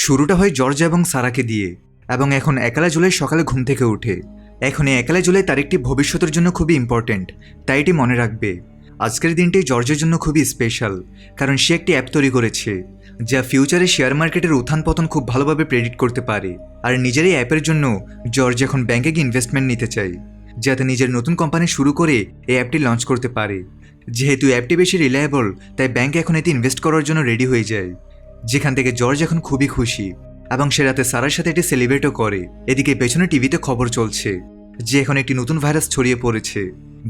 শুরুটা হয় জর্জ এবং সারাকে দিয়ে, এবং এখন 1 জুলাই সকালে ঘুম থেকে উঠে। এখন এই 1 জুলাই তারিখটি ভবিষ্যতের জন্য খুবই ইম্পর্টেন্ট, তাই এটি মনে রাখবে। আজকের দিনটি জর্জের জন্য খুবই স্পেশাল, কারণ সে একটি অ্যাপ তৈরি করেছে যা ফিউচারে শেয়ার মার্কেটের উত্থান পতন খুব ভালোভাবে প্রেডিক্ট করতে পারে। আর নিজের এই অ্যাপের জন্য জর্জ এখন ব্যাংকে গিয়ে ইনভেস্টমেন্ট নিতে চায়, যাতে নিজের নতুন কোম্পানি শুরু করে এই অ্যাপটি লঞ্চ করতে পারে। যেহেতু অ্যাপটি বেশি রিলায়েবল, তাই ব্যাংক এখন এতে ইনভেস্ট করার জন্য রেডি হয়ে যায়, যেখান থেকে জর্জ এখন খুবই খুশি এবং সে রাতে সারার সাথে এটি সেলিব্রেটও করে। এদিকে পেছনে টিভিতে খবর চলছে যে এখন একটি নতুন ভাইরাস ছড়িয়ে পড়েছে,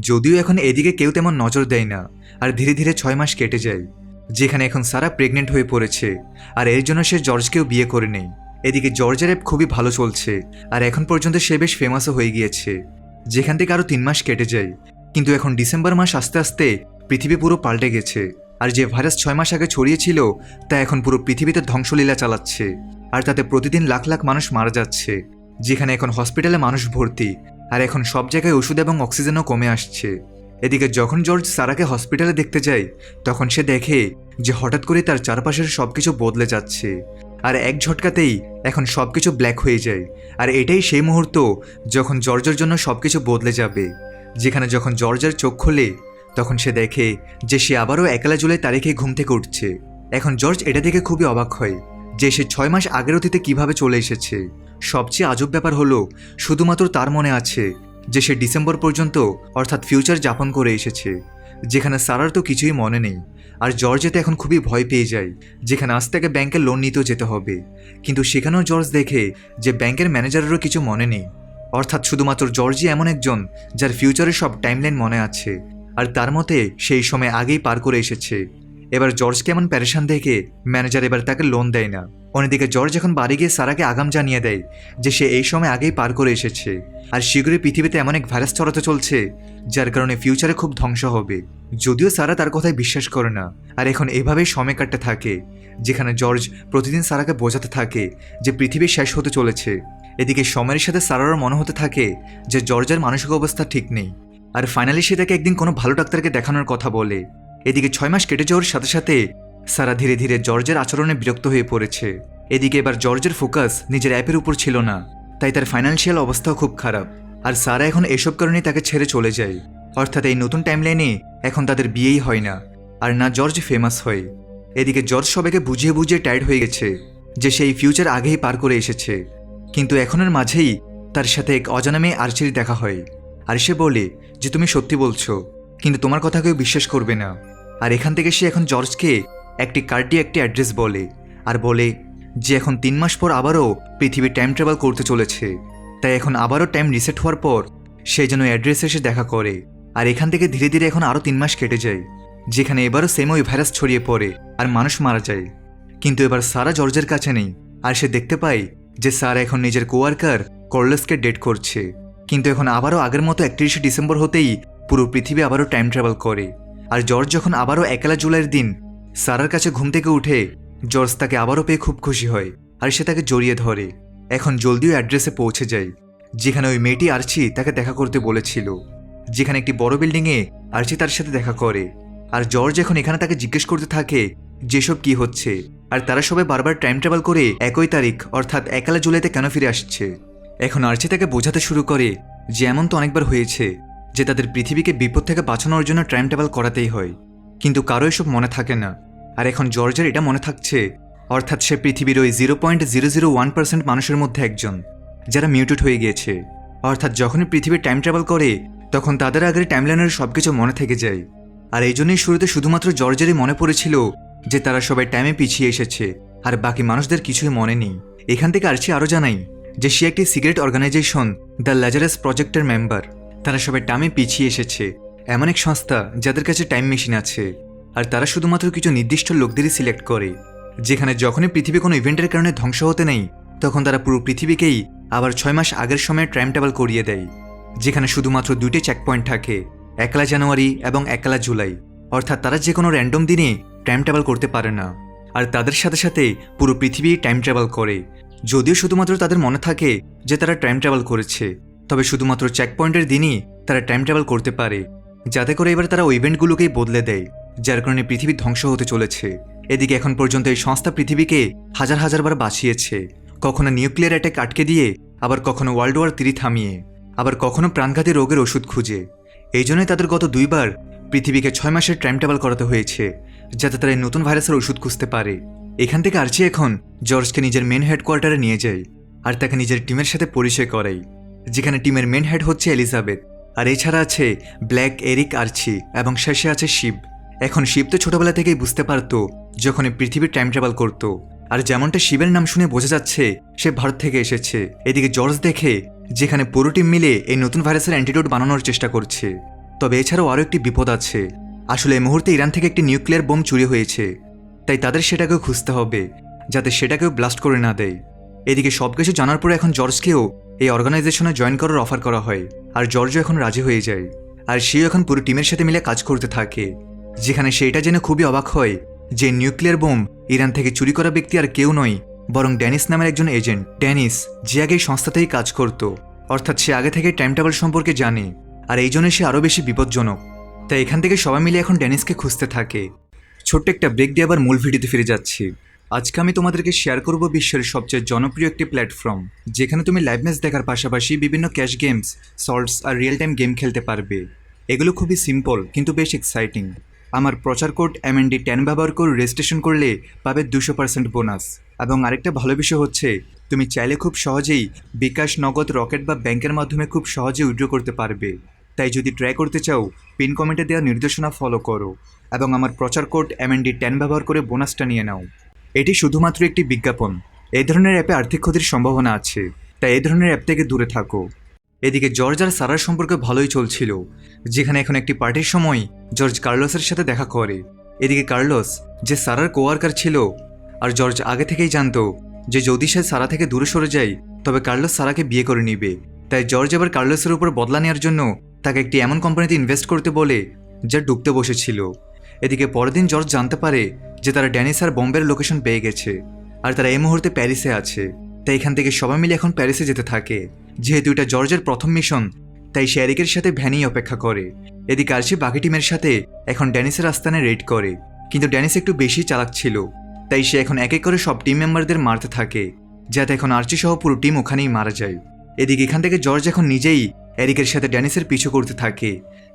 যদিও এখন এদিকে কেউ তেমন নজর দেয় না। আর ধীরে ধীরে 6 মাস কেটে যায়, যেখানে এখন সারা প্রেগনেন্ট হয়ে পড়েছে, আর এর জন্য সে জর্জকেও বিয়ে করে নেয়। এদিকে জর্জের অ্যাপ খুবই ভালো চলছে, আর এখন পর্যন্ত সে বেশ ফেমাসও হয়ে গিয়েছে, যেখান থেকে আরও 3 মাস কেটে যায়। কিন্তু এখন ডিসেম্বর মাস আস্তে আস্তে পৃথিবী পুরো পাল্টে গেছে, আর যে ভাইরাস 6 মাস আগে ছড়িয়েছিল তা এখন পুরো পৃথিবীতে ধ্বংসলীলা চালাচ্ছে, আর তাতে প্রতিদিন লাখ লাখ মানুষ মারা যাচ্ছে, যেখানে এখন হসপিটালে মানুষ ভর্তি, আর এখন সব জায়গায় ওষুধ এবং অক্সিজেনও কমে আসছে। এদিকে যখন জর্জ সারাকে হসপিটালে দেখতে যায়, তখন সে দেখে যে হঠাৎ করে তার চারপাশের সবকিছু বদলে যাচ্ছে, আর এক ঝটকাতেই এখন সবকিছু ব্ল্যাক হয়ে যায়। আর এটাই সেই মুহূর্ত যখন জর্জের জন্য সবকিছু বদলে যাবে, যেখানে যখন জর্জের চোখ খোলে তখন সে দেখে যে সে আবারও 1 জুলাই তারিখে ঘুম থেকে উঠছে। এখন জর্জ এটা দেখে খুবই অবাক হয় যে সে 6 মাস আগের অতীতে কিভাবে চলে এসেছে। সবচেয়ে আজব ব্যাপার হলো, শুধুমাত্র তার মনে আছে যে সে ডিসেম্বর পর্যন্ত অর্থাৎ ফিউচার যাপন করে এসেছে, যেখানে সারার তো কিছুই মনে নেই। আর জর্জ এতে এখন খুবই ভয় পেয়ে যায়, যেখানে আজ থেকে ব্যাংকে লোন নিতেও যেতে হবে। কিন্তু সেখানেও জর্জ দেখে যে ব্যাংকের ম্যানেজারেরও কিছু মনে নেই, অর্থাৎ শুধুমাত্র জর্জই এমন একজন যার ফিউচারের সব টাইমলাইন মনে আছে, আর তার মতে সেই সময় আগেই পার করে এসেছে। এবার জর্জ কেমন প্যারেশান দেখে ম্যানেজার এবার তাকে লোন দেয় না। অন্যদিকে জর্জ এখন বাড়ি গিয়ে সারাকে আগাম জানিয়ে দেয় যে সে এই সময় আগেই পার করে এসেছে, আর শীঘ্রই পৃথিবীতে এমন এক ভাইরাস ছড়াতে চলছে যার কারণে ফিউচারে খুব ধ্বংস হবে। যদিও সারা তার কথায় বিশ্বাস করে না, আর এখন এভাবেই সময় কাটতে থাকে, যেখানে জর্জ প্রতিদিন সারাকে বোঝাতে থাকে যে পৃথিবী শেষ হতে চলেছে। এদিকে সময়ের সাথে সারারও মনে হতে থাকে যে জর্জের মানসিক অবস্থা ঠিক নেই, আর ফাইনালি সে তাকে একদিন কোনো ভালো ডাক্তারকে দেখানোর কথা বলে। এদিকে 6 মাস কেটে যাওয়ার সাথে সাথে সারা ধীরে ধীরে জর্জের আচরণে বিরক্ত হয়ে পড়েছে। এদিকে এবার জর্জের ফোকাস নিজের অ্যাপের উপর ছিল না, তাই তার ফাইন্যান্সিয়াল অবস্থাও খুব খারাপ। আর সারা এখন এসব কারণে তাকে ছেড়ে চলে যায়, অর্থাৎ এই নতুন টাইমলাইনে এখন তাদের বিয়েই হয় না, আর না জর্জ ফেমাস হয়। এদিকে জর্জ সবাইকে বুঝিয়ে বুঝিয়ে টায়ার্ড হয়ে গেছে যে সেই ফিউচার আগেই পার করে এসেছে। কিন্তু এখনের মাঝেই তার সাথে এক অজানা মেয়ে আর্চির দেখা হয়, আর সে বলে যে তুমি সত্যি বলছো, কিন্তু তোমার কথা কেউ বিশ্বাস করবে না। আর এখান থেকে সে এখন জর্জকে একটি কার্ড দিয়ে একটি অ্যাড্রেস বলে, আর বলে যে এখন 3 মাস পর আবারও পৃথিবী টাইম ট্রাভেল করতে চলেছে, তাই এখন আবারও টাইম রিসেট হওয়ার পর সেই যেন অ্যাড্রেসে এসে দেখা করে। আর এখান থেকে ধীরে ধীরে এখন আরও 3 মাস কেটে যায়, যেখানে এবারও সেম ওই ভাইরাস ছড়িয়ে পড়ে আর মানুষ মারা যায়। কিন্তু এবার সারা জর্জের কাছে নেই, আর সে দেখতে পায় যে সারা এখন নিজের কোয়ার্কার কর্লেসকে ডেট করছে। কিন্তু এখন আবারও আগের মতো 31শে ডিসেম্বর হতেই পুরো পৃথিবী আবারও টাইম ট্রাভেল করে। আর জর্জ যখন আবারও 1 জুলাইয়ের দিন সারার কাছে ঘুম থেকে উঠে, জর্জ তাকে আবারও পেয়ে খুব খুশি হয়, আর সে তাকে জড়িয়ে ধরে। এখন জলদিও অ্যাড্রেসে পৌঁছে যায়, যেখানে ওই মেয়েটি আর্চি তাকে দেখা করতে বলেছিল, যেখানে একটি বড় বিল্ডিংয়ে আর্চি তার সাথে দেখা করে। আর জর্জ এখন এখানে তাকে জিজ্ঞেস করতে থাকে যেসব কি হচ্ছে, আর তারা সবাই বারবার টাইম ট্রাভেল করে 1 তারিখ অর্থাৎ 1 জুলাইতে কেন ফিরে আসছে। এখন আর্চি তাকে বোঝাতে শুরু করে যে এমন তো অনেকবার হয়েছে যে তাদের পৃথিবীকে বিপদ থেকে বাঁচানোর জন্য টাইম ট্রাভেল করাতেই হয়, কিন্তু কারো এসব মনে থাকে না। আর এখন জর্জের এটা মনে থাকছে, অর্থাৎ সে পৃথিবীর ওই 0.001% মানুষের মধ্যে একজন যারা মিউটেট হয়ে গিয়েছে, অর্থাৎ যখনই পৃথিবী টাইম ট্রাভেল করে তখন তাদের আগের টাইমলাইনের সবকিছু মনে থেকে যায়। আর এই জন্যই শুরুতে শুধুমাত্র জর্জেরই মনে পড়েছিল যে তারা সবাই টাইমে পিছিয়ে এসেছে, আর বাকি মানুষদের কিছুই মনে নেই। এখান থেকে আর্চি আরও জানাই যে সে একটি সিক্রেট অর্গানাইজেশন দ্য লাজারাস প্রজেক্টের মেম্বার। তারা সবাই টাইমে পিছিয়ে এসেছে, এমন এক সংস্থা যাদের কাছে টাইম মেশিন আছে, আর তারা শুধুমাত্র কিছু নির্দিষ্ট লোকদেরই সিলেক্ট করে, যেখানে যখনই পৃথিবী কোনো ইভেন্টের কারণে ধ্বংস হতে নেই তখন তারা পুরো পৃথিবীকেই আবার 6 মাস আগের সময়ে টাইম ট্রাভেল করিয়ে দেয়, যেখানে শুধুমাত্র 2টি চেক পয়েন্ট থাকে, 1 জানুয়ারি এবং 1 জুলাই, অর্থাৎ তারা যে কোনো র্যান্ডম দিনে টাইম ট্রাভেল করতে পারে না, আর তাদের সাথে সাথে পুরো পৃথিবী টাইম ট্রাভেল করে। যদিও শুধুমাত্র তাদের মনে থাকে যে তারা টাইম ট্রাভেল করেছে, তবে শুধুমাত্র চেক পয়েন্টের দিনই তারা টাইম ট্রাভেল করতে পারে, যাতে করে এবার তারা ওই ইভেন্টগুলোকেই বদলে দেয়, যার কারণে পৃথিবী ধ্বংস হতে চলেছে। এদিকে এখন পর্যন্ত এই সংস্থা পৃথিবীকে হাজার হাজার বার বাঁচিয়েছে, কখনো নিউক্লিয়ার অ্যাটাক আটকে দিয়ে, আবার কখনো ওয়ার্ল্ড ওয়ার 3 থামিয়ে, আবার কখনো প্রাণঘাতী রোগের ওষুধ খুঁজে। এই জন্যই তাদের গত 2 বার পৃথিবীকে 6 মাসের টাইম ট্রাভেল করাতে হয়েছে, যাতে তারা এই নতুন ভাইরাসের ওষুধ খুঁজতে পারে। এখান থেকে আর্চি এখন জর্জকে নিজের মেন হেডকোয়ার্টারে নিয়ে যায় আর তাকে নিজের টিমের সাথে পরিচয় করাই, যেখানে টিমের মেন হেড হচ্ছে এলিজাবেথ, আর এছাড়া আছে ব্ল্যাক, এরিক, আর্চি এবং শেষে আছে শিব। এখন শিব তো ছোটবেলা থেকেই বুঝতে পারতো যখন পৃথিবীর টাইম ট্রাভেল করতো, আর যেমনটা শিবের নাম শুনে বোঝা যাচ্ছে সে ভারত থেকে এসেছে। এদিকে জর্জ দেখে যেখানে পুরো টিম মিলে এই নতুন ভাইরাসের অ্যান্টিডোট বানানোর চেষ্টা করছে। তবে এছাড়াও আরও একটি বিপদ আছে। আসলে এই মুহূর্তে ইরান থেকে একটি নিউক্লিয়ার বোম চুরি হয়েছে, তাই তাদের সেটাকেও খুঁজতে হবে যাতে সেটাকেও ব্লাস্ট করে না দেয়। এদিকে সবকিছু জানার পরে এখন জর্জকেও এই অর্গানাইজেশনে জয়েন করার অফার করা হয়, আর জর্জও এখন রাজি হয়ে যায়, আর সেও এখন পুরো টিমের সাথে মিলে কাজ করতে থাকে। যেখানে সেটা জেনে খুবই অবাক হয় যে নিউক্লিয়ার বোম ইরান থেকে চুরি করা ব্যক্তি আর কেউ নয়, বরং ড্যানিস নামের একজন এজেন্ট। ড্যানিস যে আগে এই সংস্থাতেই কাজ করত, অর্থাৎ সে আগে থেকে টাইম ট্রাভেল সম্পর্কে জানে, আর এই জন্য সে আরও বেশি বিপজ্জনক। তাই এখান থেকে সবাই মিলে এখন ড্যানিসকে খুঁজতে থাকে। ছোট্ট একটা ব্রেক দিয়ে আবার মূল ভিডিওতে ফিরে যাচ্ছি। আজকে আমি তোমাদেরকে শেয়ার করব বিশ্বের সবচেয়ে জনপ্রিয় একটি প্ল্যাটফর্ম, যেখানে তুমি লাইভ ম্যাচ দেখার পাশাপাশি বিভিন্ন ক্যাশ গেমস, সল্টস আর রিয়েল টাইম গেম খেলতে পারবে। এগুলো খুবই সিম্পল কিন্তু বেশ এক্সাইটিং। আমার প্রচার কোড MND10 ব্যবহার করে রেজিস্ট্রেশন করলে পাবে 200% বোনাস। এবং আরেকটা ভালো বিষয় হচ্ছে তুমি চাইলে খুব সহজেই বিকাশ, নগদ, রকেট বা ব্যাংকের মাধ্যমে খুব সহজে উইথড্র করতে পারবে। তাই যদি ট্রাই করতে চাও পিন কমেন্টে দেওয়া নির্দেশনা ফলো করো এবং আমার প্রচার কোড MND10 ব্যবহার করে বোনাসটা নিয়ে নাও। এটি শুধুমাত্র একটি বিজ্ঞাপন। এই ধরনের অ্যাপে আর্থিক ক্ষতির সম্ভাবনা আছে, তাই এই ধরনের অ্যাপ থেকে দূরে থাকো। এদিকে জর্জ আর সারার সম্পর্ক ভালোই চলছিল, যেখানে এখন একটি পার্টির সময় জর্জ কার্লোসের সাথে দেখা করে। এদিকে কার্লোস যে সারার কোয়ার্কার ছিল, আর জর্জ আগে থেকেই জানতো যে যদি সে সারা থেকে দূরে সরে যায় তবে কার্লোস সারাকে বিয়ে করে নিবে। তাই জর্জ এবার কার্লোসের উপর বদলা নেওয়ার জন্য তাকে একটি এমন কোম্পানিতে ইনভেস্ট করতে বলে যা ডুবতে বসেছিল। এদিকে পরের দিন জর্জ জানতে পারে যে তারা ড্যানিস আর বোম্বের লোকেশন পেয়ে গেছে, আর তারা এই মুহূর্তে প্যারিসে আছে। তাই এখান থেকে সবাই মিলে এখন প্যারিসে যেতে থাকে। যেহেতু এটা জর্জের প্রথম মিশন, তাই সে এরিকের সাথে ভ্যানেই অপেক্ষা করে। এদিকে আর্চি বাকি টিমের সাথে এখন ড্যানিসের আস্তানে রেড করে, কিন্তু ড্যানিস একটু বেশি চালাক ছিল, তাই সে এখন এক এক করে সব টিম মেম্বারদের মারতে থাকে, যাতে এখন আর্চি সহ পুরো টিম ওখানেই মারা যায়। এদিকে এখান থেকে জর্জ এখন নিজেই এরিকের সাথে ড্যানিসের পিছু করতে থাকে,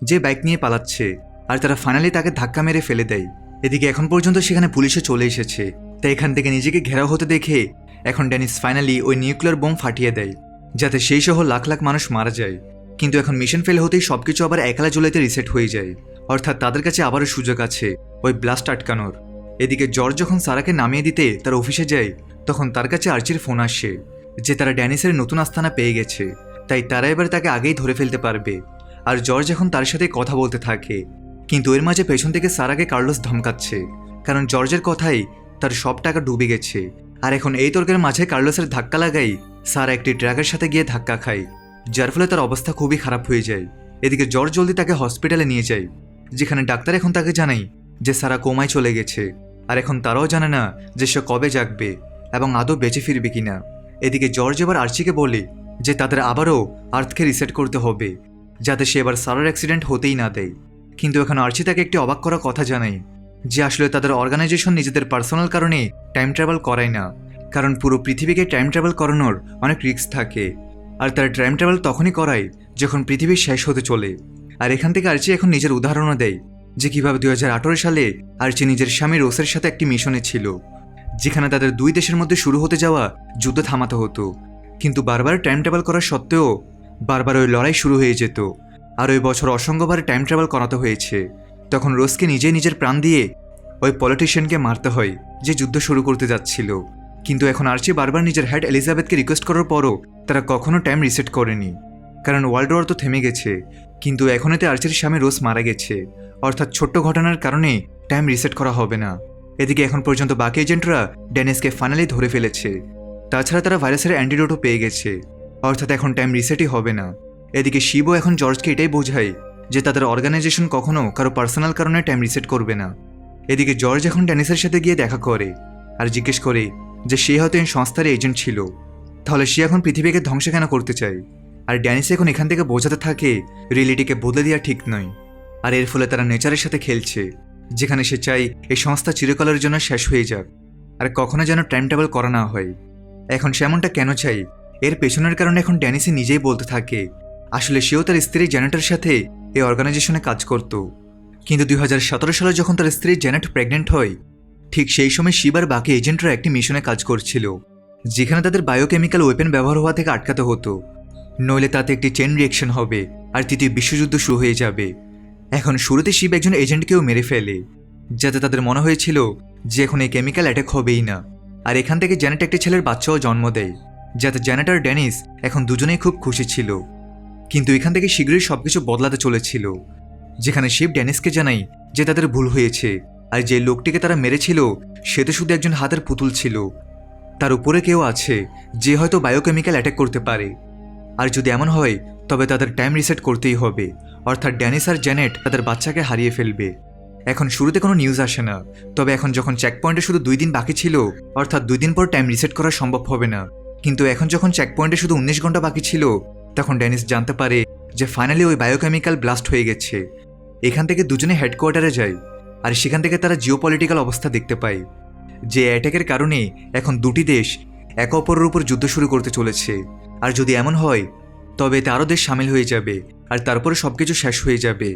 যে বাইক নিয়ে পালাচ্ছে, আর তারা ফাইনালি তাকে ধাক্কা মেরে ফেলে দেয়। এদিকে এখন পর্যন্ত সেখানে পুলিশে চলে এসেছে, তাই এখান থেকে নিজেকে ঘেরাও হতে দেখে এখন ড্যানিস ফাইনালি ওই নিউক্লিয়ার বোম ফাটিয়ে দেয়, যাতে সেই সহ লাখ লাখ মানুষ মারা যায়। কিন্তু এখন মিশন ফেল হতেই সবকিছু আবার একলা জুলাইতে রিসেট হয়ে যায়, অর্থাৎ তাদের কাছে আবারও সুযোগ আছে ওই ব্লাস্ট আটকানোর। এদিকে জর্জ যখন সারাকে নামিয়ে দিতে তার অফিসে যায়, তখন তার কাছে আর্চির ফোন আসে যে তারা ড্যানিসের নতুন আস্তানা পেয়ে গেছে, তাই তারা এবার তাকে আগেই ধরে ফেলতে পারবে। আর জর্জ এখন তার সাথে কথা বলতে থাকে, কিন্তু এর মাঝে পেছন থেকে সারাকে কার্লোস ধমকাচ্ছে, কারণ জর্জের কথাই তার সব টাকা ডুবে গেছে। আর এখন এই তর্কের মাঝে কার্লোসের ধাক্কা লাগাই সারা একটি ট্রাকের সাথে গিয়ে ধাক্কা খায়, যার ফলে তার অবস্থা খুবই খারাপ হয়ে যায়। এদিকে জর্জ জলদি তাকে হসপিটালে নিয়ে যায়, যেখানে ডাক্তার এখন তাকে জানায় যে সারা কোমায় চলে গেছে, আর এখন তারাও জানে না যে সে কবে জাগবে এবং আদৌ বেঁচে ফিরবে কিনা। এদিকে জর্জ এবার আর্চিকে বলে যে তাদের আবারও আর্থকে রিসেট করতে হবে, যাতে সে এবার সারার অ্যাক্সিডেন্ট হতেই না দেয়। কিন্তু এখন আর্চি তাকে একটি অবাক করা কথা জানায় যে আসলে তাদের অর্গানাইজেশন নিজেদের পার্সোনাল কারণে টাইম ট্রাভেল করায় না, কারণ পুরো পৃথিবীকে টাইম ট্রাভেল করানোর অনেক রিস্ক থাকে, আর তারা টাইম ট্রাভেল তখনই করায় যখন পৃথিবী শেষ হতে চলে। আর এখান থেকে আর্চি এখন নিজের উদাহরণও দেয় যে কীভাবে 2018 সালে আর্চি নিজের স্বামী রোসের সাথে একটি মিশনে ছিল, যেখানে তাদের দুই দেশের মধ্যে শুরু হতে যাওয়া যুদ্ধ থামাতে হতো, কিন্তু বারবার টাইম ট্রাভেল করার সত্ত্বেও বারবার ওই লড়াই শুরু হয়ে যেত। আর ওই বছর অসংখ্যবার টাইম ট্রাভেল করাতে হয়েছে। তখন রোজকে নিজেই নিজের প্রাণ দিয়ে ওই পলিটিশিয়ানকে মারতে হয় যে যুদ্ধ শুরু করতে যাচ্ছিল। কিন্তু এখন আর্চি বারবার নিজের হেড এলিজাবেথকে রিকোয়েস্ট করার পরও তারা কখনো টাইম রিসেট করেনি, কারণ ওয়ার্ল্ড ওয়ার তো থেমে গেছে, কিন্তু এখন এতে আর্চির স্বামী রোজ মারা গেছে, অর্থাৎ ছোট্ট ঘটনার কারণে টাইম রিসেট করা হবে না। এদিকে এখন পর্যন্ত বাকি এজেন্টরা ড্যানিসকে ফাইনালি ধরে ফেলেছে, তাছাড়া তারা ভাইরাসের অ্যান্টিডোটও পেয়ে গেছে, অর্থাৎ এখন টাইম রিসেটই হবে না। এদিকে শিবও এখন জর্জকে এটাই বোঝায় যে তাদের অর্গানাইজেশন কখনো কারো পার্সোনাল কারণে টাইম রিসেট করবে না। এদিকে জর্জ এখন ড্যানিসের সাথে গিয়ে দেখা করে আর জিজ্ঞেস করে যে সে হয়তো এই সংস্থার এজেন্ট ছিল, তাহলে সে এখন পৃথিবীকে ধ্বংস কেন করতে চায়। আর ড্যানিস এখন এখান থেকে বোঝাতে থাকে রিয়েলিটিকে বদলে দেওয়া ঠিক নয়, আর এর ফলে তারা নেচারের সাথে খেলছে, যেখানে সে চায় এই সংস্থা চিরকালের জন্য শেষ হয়ে যাক আর কখনো যেন টাইম ট্রাভেল করা না হয়। এখন সে এমনটা কেন চাই, এর পেছনের কারণে এখন ড্যানিসি নিজেই বলতে থাকে আসলে সেও তার স্ত্রী জ্যানেটের সাথে এই অর্গানাইজেশনে কাজ করত। কিন্তু 2017 সালে যখন তার স্ত্রী জ্যানেট প্রেগনেন্ট হয়, ঠিক সেই সময় শিবার বাকি এজেন্টরা একটি মিশনে কাজ করছিল, যেখানে তাদের বায়োকেমিক্যাল ওয়েপেন ব্যবহার হওয়া থেকে আটকাতে হতো, নইলে তাতে একটি চেন রিয়েকশন হবে আর তৃতীয় বিশ্বযুদ্ধ শুরু হয়ে যাবে। এখন শুরুতে শিব একজন এজেন্টকেও মেরে ফেলে, যাতে তাদের মনে হয়েছিল যে এখন এই কেমিক্যাল অ্যাটাক হবেই না। আর এখান থেকে জ্যানেট একটি ছেলের বাচ্চাও জন্ম দেয়, যাতে জ্যানেট আর ড্যানিস এখন দুজনেই খুব খুশি ছিল। কিন্তু এখান থেকে শীঘ্রই সবকিছু বদলাতে চলেছিল, যেখানে শিব ড্যানিসকে জানায় যে তাদের ভুল হয়েছে আর যে লোকটিকে তারা মেরেছিল সে তো শুধু একজন হাতের পুতুল ছিল, তার উপরে কেউ আছে যে হয়তো বায়োকেমিক্যাল অ্যাটাক করতে পারে। আর যদি এমন হয় তবে তাদের টাইম রিসেট করতেই হবে, অর্থাৎ ড্যানিস আর জ্যানেট তাদের বাচ্চাকে হারিয়ে ফেলবে। এখন শুরুতে কোনো নিউজ আসে না, তবে এখন যখন চেক পয়েন্টে শুধু 2 দিন বাকি ছিল, অর্থাৎ 2 দিন পর টাইম রিসেট করা সম্ভব হবে না, কিন্তু এখন যখন চেক পয়েন্টে শুধু 19 ঘন্টা বাকি ছিল, তখন ড্যানিস জানতে পারে যে ফাইনালি ওই বায়োকেমিক্যাল ব্লাস্ট হয়ে গেছে। এখান থেকে দুজনে হেডকোয়ার্টারে যায় আর সেখান থেকে তারা জিওপলিটিক্যাল অবস্থা দেখতে পায়, যে অ্যাটাকের কারণে এখন দুটি দেশ একে অপরের উপর যুদ্ধ শুরু করতে চলেছে। আর যদি এমন হয় তবে এতে আরও দেশ সামিল হয়ে যাবে আর তারপরে সবকিছু শেষ হয়ে যাবে।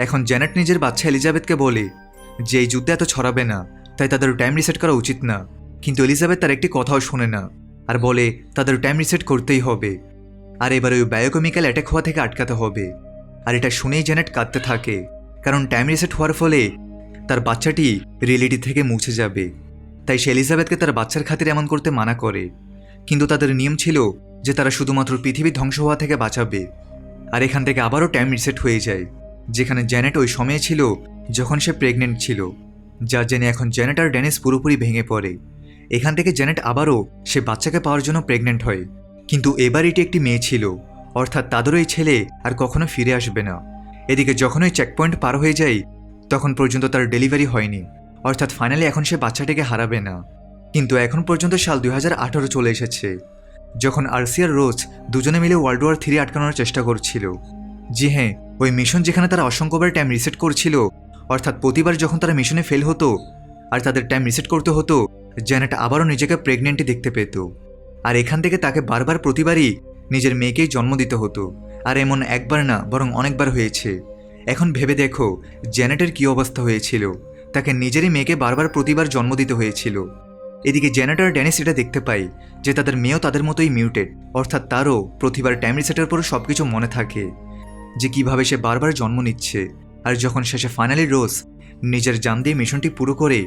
এখন জ্যানেট নিজের বাচ্চা এলিজাবেথকে বলে যে এই যুদ্ধে এত ছড়াবে না, তাই তাদের টাইম রিসেট করা উচিত না। কিন্তু এলিজাবেথ তার একটি কথাও শোনে না আর বলে তাদের টাইম রিসেট করতেই হবে, আর এবার ওই বায়োকেমিক্যাল অ্যাটাক হওয়া থেকে আটকাতে হবে। আর এটা শুনেই জ্যানেট কাঁদতে থাকে, কারণ টাইম রিসেট হওয়ার ফলে তার বাচ্চাটি রিয়েলিটি থেকে মুছে যাবে। তাই সে এলিজাবেথকে তার বাচ্চার খাতিরে এমন করতে মানা করে, কিন্তু তাদের নিয়ম ছিল যে তারা শুধুমাত্র পৃথিবী ধ্বংস হওয়া থেকে বাঁচাবে। আর এখান থেকে আবারও টাইম রিসেট হয়ে যায়, যেখানে জ্যানেট ওই সময়ে ছিল যখন সে প্রেগনেন্ট ছিল, যা জেনে এখন জ্যানেট আর ড্যানিস পুরোপুরি ভেঙে পড়ে। এখান থেকে জ্যানেট আবারও সে বাচ্চাকে পাওয়ার জন্য প্রেগনেন্ট হয়, কিন্তু এবার এটি একটি মেয়ে ছিল, অর্থাৎ তাদেরও এই ছেলে আর কখনো ফিরে আসবে না। এদিকে যখন ওই চেকপয়েন্ট পার হয়ে যায় তখন পর্যন্ত তার ডেলিভারি হয়নি, অর্থাৎ ফাইনালি এখন সে বাচ্চাটিকে হারাবে না। কিন্তু এখন পর্যন্ত সাল 2018 চলে এসেছে, যখন আরসি আর রোজ দুজনে মিলে ওয়ার্ল্ড ওয়ার 3 আটকানোর চেষ্টা করছিল। জি হ্যাঁ, ওই মিশন যেখানে তারা অসংখ্যবার টাইম রিসেট করছিল, অর্থাৎ প্রতিবার যখন তারা মিশনে ফেল হতো আর তাদের টাইম রিসেট করতে হতো, জ্যানেট আবারও নিজেকে প্রেগনেন্টই দেখতে পেত। আর এখান থেকে তাকে বারবার প্রতিবারই নিজের মেয়েকেই জন্ম দিতে হতো, আর এমন একবার না বরং অনেকবার হয়েছে। এখন ভেবে দেখো জ্যানেটের কী অবস্থা হয়েছিল, তাকে নিজেরই মেয়েকে বারবার প্রতিবার জন্ম দিতে হয়েছিল। এদিকে জ্যানেট আর ড্যানিস এটা দেখতে পাই যে তাদের মেয়েও তাদের মতোই মিউটেড, অর্থাৎ তারও প্রতিবার টাইম রিসেটের পর সব কিছু মনে থাকে যে কিভাবে সে বারবার জন্ম নিচ্ছে। আর যখন শেষে ফাইনালি রোজ নিজের জান দিয়ে মিশনটি পুরো করে,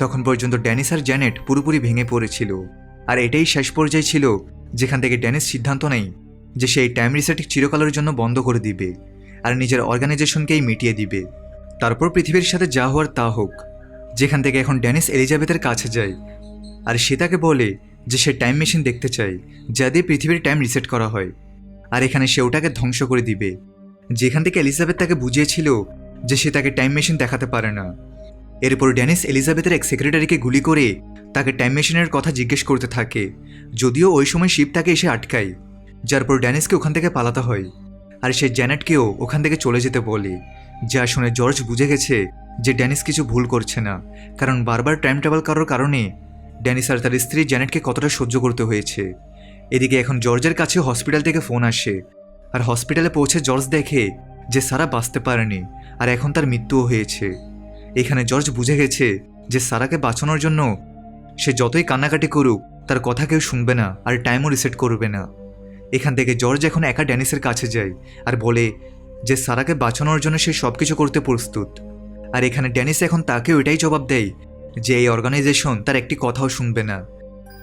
তখন পর্যন্ত ড্যানিস আর জ্যানেট পুরোপুরি ভেঙে পড়েছিল। আর এটাই শেষ পর্যায়ে ছিল যেখান থেকে ড্যানিস সিদ্ধান্ত নেয় যে সেই টাইম রিসেট চিরকালের জন্য বন্ধ করে দিবে আর নিজের অর্গানাইজেশনকেই মিটিয়ে দিবে। তারপর পৃথিবীর সাথে যা হওয়ার তা হোক। যেখান থেকে এখন ড্যানিস এলিজাবেথের কাছে যায় আর সে তাকে বলে যে সে টাইম মেশিন দেখতে চায় যা দিয়ে পৃথিবীর টাইম রিসেট করা হয়, আর এখানে সে ওটাকে ধ্বংস করে দিবে। যেখান থেকে এলিজাবেথ তাকে বুঝিয়েছিল যে সে তাকে টাইম মেশিন দেখাতে পারে না। এরপর ড্যানিস এলিজাবেথের এক সেক্রেটারিকে গুলি করে তাকে টাইম মেশিনের কথা জিজ্ঞেস করতে থাকে, যদিও ওই সময় শিব তাকে এসে আটকায়, যার পর ড্যানিসকে ওখান থেকে পালাতে হয় আর সে জ্যানেটকেও ওখান থেকে চলে যেতে বলে। যা শুনে জর্জ বুঝে গেছে যে ড্যানিস কিছু ভুল করছে না, কারণ বারবার টাইম ট্রাভেল করার কারণে ড্যানিস আর তার স্ত্রী জ্যানেটকে কতটা সহ্য করতে হয়েছে। এদিকে এখন জর্জের কাছে হসপিটাল থেকে ফোন আসে, আর হসপিটালে পৌঁছে জর্জ দেখে যে সারা বাঁচতে পারেনি আর এখন তার মৃত্যুও হয়েছে। এখানে জর্জ বুঝে গেছে যে সারাকে বাঁচানোর জন্য সে যতই কান্নাকাটি করুক তার কথা কেউ শুনবে না আর টাইমও রিসেট করবে না। এখান থেকে জর্জ এখন একা ড্যানিসের কাছে যায় আর বলে যে সারাকে বাঁচানোর জন্য সে সব কিছু করতে প্রস্তুত। আর এখানে ড্যানিস এখন তাকেও এটাই জবাব দেয় যে এই অর্গানাইজেশন তার একটি কথাও শুনবে না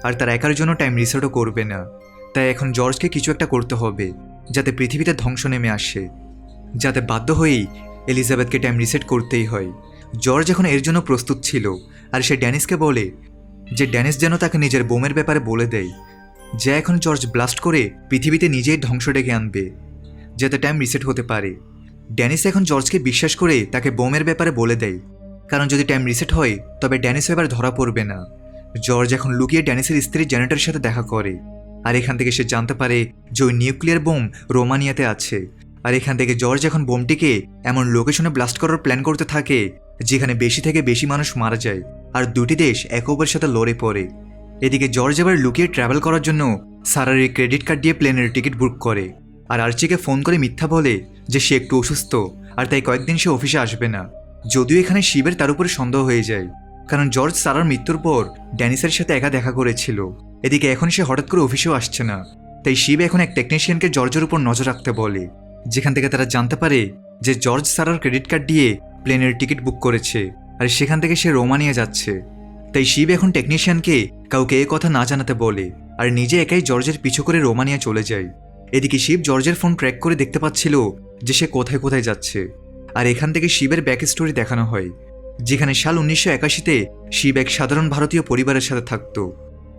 আর তার একার জন্য টাইম রিসেটও করবে না। তাই এখন জর্জকে কিছু একটা করতে হবে যাতে পৃথিবীতে ধ্বংস নেমে আসে, যাতে বাধ্য হয়েই এলিজাবেথকে টাইম রিসেট করতেই হয়। জর্জ এখন এর জন্য প্রস্তুত ছিল আর সে ড্যানিসকে বলে যে ড্যানিস যেন তাকে নিজের বোমের ব্যাপারে বলে দেয়, যা এখন জর্জ ব্লাস্ট করে পৃথিবীতে নিজেই ধ্বংস ডেকে আনবে যাতে টাইম রিসেট হতে পারে। ড্যানিস এখন জর্জকে বিশ্বাস করে তাকে বোমের ব্যাপারে বলে দেয়, কারণ যদি টাইম রিসেট হয় তবে ড্যানিস এবার ধরা পড়বে না। জর্জ এখন লুকিয়ে ড্যানিসের স্ত্রী জ্যানেটের সাথে দেখা করে আর এখান থেকে সে জানতে পারে যে ওই নিউক্লিয়ার বোম রোমানিয়াতে আছে আর এখান থেকে জর্জ এখন বোমটিকে এমন লোকেশনে ব্লাস্ট করার প্ল্যান করতে থাকে যেখানে বেশি থেকে বেশি মানুষ মারা যায় আর দুটি দেশ একে অপরের সাথে লড়ে পড়ে। এদিকে জর্জ এবার লুকিয়ে ট্রাভেল করার জন্য সারার ক্রেডিট কার্ড দিয়ে প্লেনের টিকিট বুক করে আর আর্চিকে ফোন করে মিথ্যা বলে যে সে একটু অসুস্থ আর তাই কয়েকদিন সে অফিসে আসবে না। যদিও এখানে শিবের তার উপরে সন্দেহ হয়ে যায়, কারণ জর্জ সারার মৃত্যুর পর ড্যানিসের সাথে একা দেখা করেছিল। এদিকে এখন সে হঠাৎ করে অফিসেও আসছে না, তাই শিব এখন এক টেকনিশিয়ানকে জর্জের উপর নজর রাখতে বলে, যেখান থেকে তারা জানতে পারে যে জর্জ সারার ক্রেডিট কার্ড দিয়ে প্লেনের টিকিট বুক করেছে আর সেখান থেকে সে রোমানিয়া যাচ্ছে। তাই শিব এখন টেকনিশিয়ানকে কাউকে এ কথা না জানাতে বলে আর নিজে একাই জর্জের পিছু করে রোমানিয়া চলে যায়। এদিকে শিব জর্জের ফোন ট্র্যাক করে দেখতে পাচ্ছিল যে সে কোথায় কোথায় যাচ্ছে। আর এখান থেকে শিবের ব্যাক স্টোরি দেখানো হয়, যেখানে সাল 1981-তে শিব এক সাধারণ ভারতীয় পরিবারের সাথে থাকত।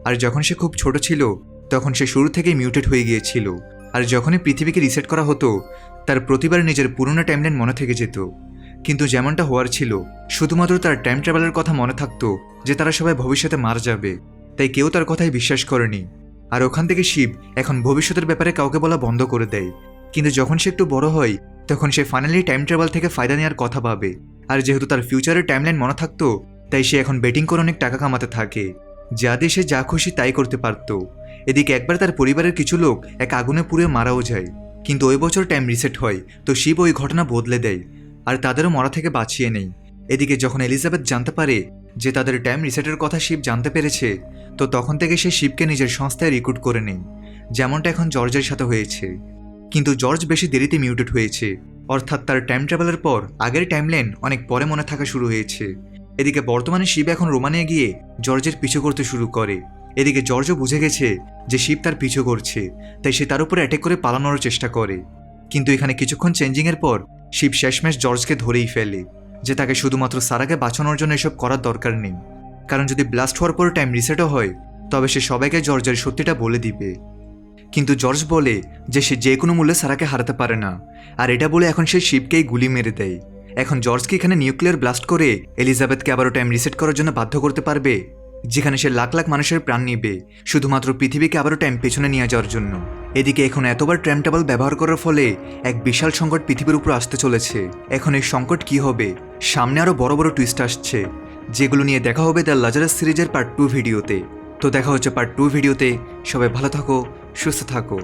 আর যখন সে খুব ছোট ছিল তখন সে শুরু থেকেই মিউটেড হয়ে গিয়েছিল। আর যখনই পৃথিবীকে রিসেট করা হতো তার প্রতিবার নিজের পুরনো টাইমলাইন মনে থেকে যেত, কিন্তু যেমনটা হওয়ার ছিল শুধুমাত্র তার টাইম ট্রাভেলের কথা মনে থাকতো যে তারা সবাই ভবিষ্যতে মারা যাবে, তাই কেউ তার কথায় বিশ্বাস করেনি। আর ওখান থেকে শিব এখন ভবিষ্যতের ব্যাপারে কাউকে বলা বন্ধ করে দেয়। কিন্তু যখন সে একটু বড় হয় তখন সে ফাইনালি টাইম ট্রাভেল থেকে ফায়দা নেওয়ার কথা ভাবে। আর যেহেতু তার ফিউচারের টাইমলাইন মনে থাকতো তাই সে এখন বেটিং করে অনেক টাকা কামাতে থাকে, যা দিয়ে সে যা খুশি তাই করতে পারত। এদিকে একবার তার পরিবারের কিছু লোক এক আগুনে পুড়ে মারাও যায়, কিন্তু ওই বছর টাইম রিসেট হয় তো শিব ওই ঘটনা বদলে দেয় আর তাদেরও মরা থেকে বাঁচিয়ে নেয়। এদিকে যখন এলিজাবেথ জানতে পারে যে তাদের টাইম রিসেটের কথা শিব জানতে পেরেছে, তো তখন থেকে সে শিবকে নিজের সংস্থায় রিক্রুট করে নেয়, যেমনটা এখন জর্জের সাথে হয়েছে। কিন্তু জর্জ বেশি দেরিতে মিউটেড হয়েছে, অর্থাৎ তার টাইম ট্রাভেলের পর আগের টাইমলাইন অনেক পরে মনে থাকা শুরু হয়েছে। এদিকে বর্তমানে শিব এখন রোমানিয়া গিয়ে জর্জের পিছু করতে শুরু করে। এদিকে জর্জও বুঝে গেছে যে শিব তার পিছু করছে, তাই সে তার উপরে অ্যাটাক করে পালানোর চেষ্টা করে। কিন্তু এখানে কিছুক্ষণ চেঞ্জিংয়ের পর শিব শেষমেশ জর্জকে ধরেই ফেলে যে তাকে শুধুমাত্র সারাকে বাঁচানোর জন্য এসব করার দরকার নেই, কারণ যদি ব্লাস্ট হওয়ার পর টাইম রিসেটও হয় তবে সে সবাইকে জর্জের সত্যিটা বলে দিবে। কিন্তু জর্জ বলে যে সে যে কোনো মূল্যে সারাকে হারাতে পারে না, আর এটা বলে এখন সে শিবকেই গুলি মেরে দেয়। এখন জর্জকে এখানে নিউক্লিয়ার ব্লাস্ট করে এলিজাবেথকে আবারও টাইম রিসেট করার জন্য বাধ্য করতে পারবে, যেখানে সে লাখ লাখ মানুষের প্রাণ নিবে শুধুমাত্র পৃথিবীকে আবারও টাইম পেছনে নিয়ে যাওয়ার জন্য। এদিকে এখন এতবার টাইম ট্রাভেল ব্যবহার করার ফলে এক বিশাল সংকট পৃথিবীর উপর আসতে চলেছে। এখন এই সংকট কি হবে, সামনে আরও বড় বড় টুইস্ট আসছে, যেগুলো নিয়ে দেখা হবে দ্য লাজারাস সিরিজের পার্ট 2 ভিডিওতে। তো দেখা হচ্ছে পার্ট 2 ভিডিওতে। সবাই ভালো থাকো, সুস্থ থাকো।